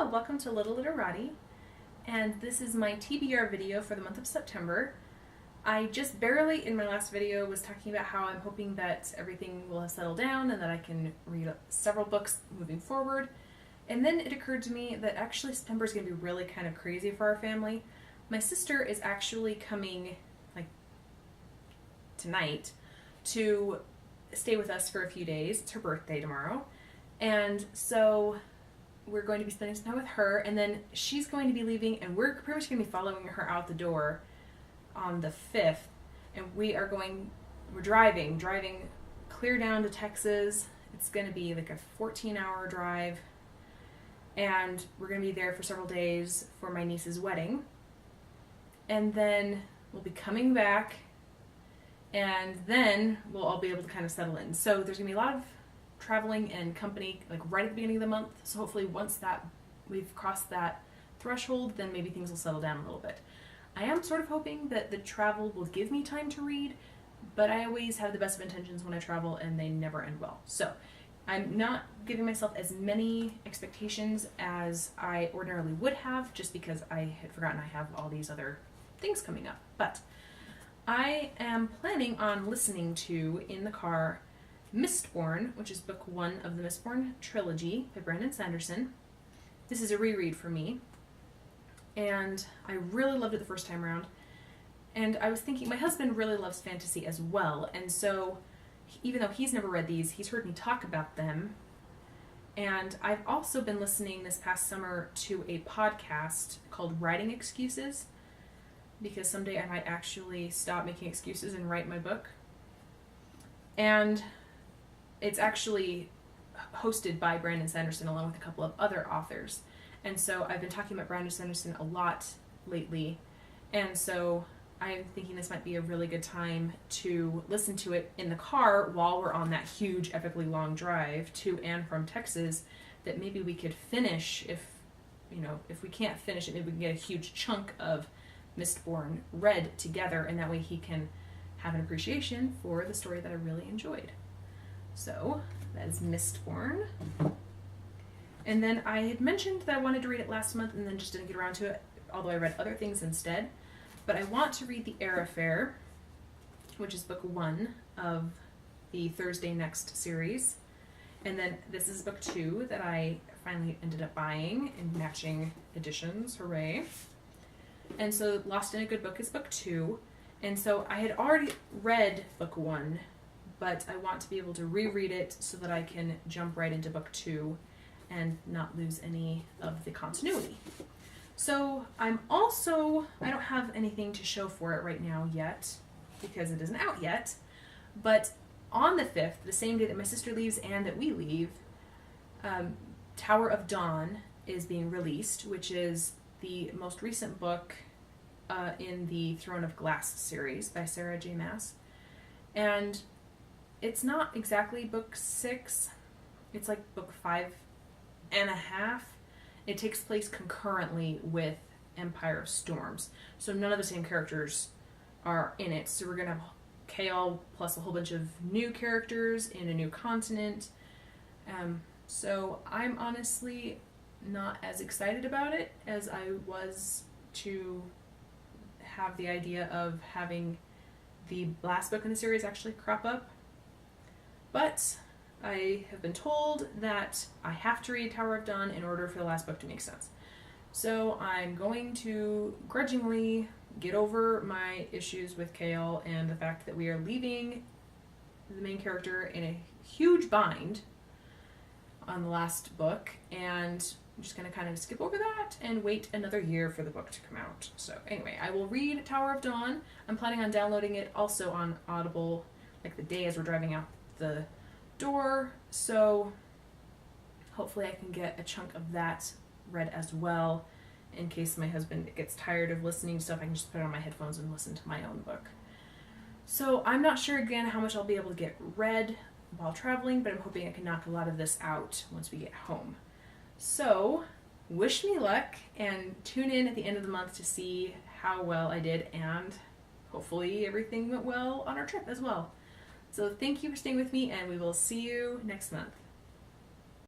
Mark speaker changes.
Speaker 1: welcome to Little Literati, and this is my TBR video for the month of September. I just barely, in my last video, was talking about how I'm hoping that everything will have settled down and that I can read several books moving forward. And then it occurred to me that actually September is going to be really kind of crazy for our family. My sister is actually coming, tonight to stay with us for a few days. It's her birthday tomorrow. And so we're going to be spending some time with her, and then she's going to be leaving, and we're pretty much going to be following her out the door on the 5th, and we're driving clear down to Texas. It's going to be like a 14-hour drive, and we're going to be there for several days for my niece's wedding, and then we'll be coming back, and then we'll all be able to kind of settle in. So there's going to be a lot of traveling and company right at the beginning of the month, so hopefully once that we've crossed that threshold, then maybe things will settle down a little bit. I am sort of hoping that the travel will give me time to read, but I always have the best of intentions when I travel and they never end well. So I'm not giving myself as many expectations as I ordinarily would have, just because I had forgotten I have all these other things coming up. But I am planning on listening to, in the car, Mistborn, which is book 1 of the Mistborn trilogy by Brandon Sanderson. This is a reread for me, and I really loved it the first time around. And I was thinking, my husband really loves fantasy as well, and so even though he's never read these, he's heard me talk about them. And I've also been listening this past summer to a podcast called Writing Excuses, because someday I might actually stop making excuses and write my book. And it's actually hosted by Brandon Sanderson along with a couple of other authors. And so I've been talking about Brandon Sanderson a lot lately. And so I'm thinking this might be a really good time to listen to it in the car while we're on that huge, epically long drive to and from Texas, that maybe we could finish. If we can't finish it, maybe we can get a huge chunk of Mistborn read together, and that way he can have an appreciation for the story that I really enjoyed. So that is Mistborn. And then I had mentioned that I wanted to read it last month and then just didn't get around to it, although I read other things instead. But I want to read the Eyre Affair, which is book 1 of the Thursday Next series. And then this is book 2 that I finally ended up buying in matching editions. Hooray. And so Lost in a Good Book is book 2. And so I had already read book 1, but I want to be able to reread it so that I can jump right into book 2 and not lose any of the continuity. So I don't have anything to show for it right now yet, because it isn't out yet, but on the 5th, the same day that my sister leaves and that we leave, Tower of Dawn is being released, which is the most recent book in the Throne of Glass series by Sarah J. Maas. And it's not exactly book 6, it's like book 5 and a half. It takes place concurrently with Empire of Storms, so none of the same characters are in it. So we're going to have Chaol plus a whole bunch of new characters in a new continent. So I'm honestly not as excited about it as I was to have the idea of having the last book in the series actually crop up. But I have been told that I have to read Tower of Dawn in order for the last book to make sense. So I'm going to grudgingly get over my issues with Chaol and the fact that we are leaving the main character in a huge bind on the last book, and I'm just going to kind of skip over that and wait another year for the book to come out. So anyway, I will read Tower of Dawn. I'm planning on downloading it also on Audible, the day as we're driving out the door, so hopefully I can get a chunk of that read as well. In case my husband gets tired of listening to stuff, I can just put it on my headphones and listen to my own book. So I'm not sure again how much I'll be able to get read while traveling, but I'm hoping I can knock a lot of this out once we get home. So wish me luck, and tune in at the end of the month to see how well I did, and hopefully everything went well on our trip as well. So thank you for staying with me, and we will see you next month.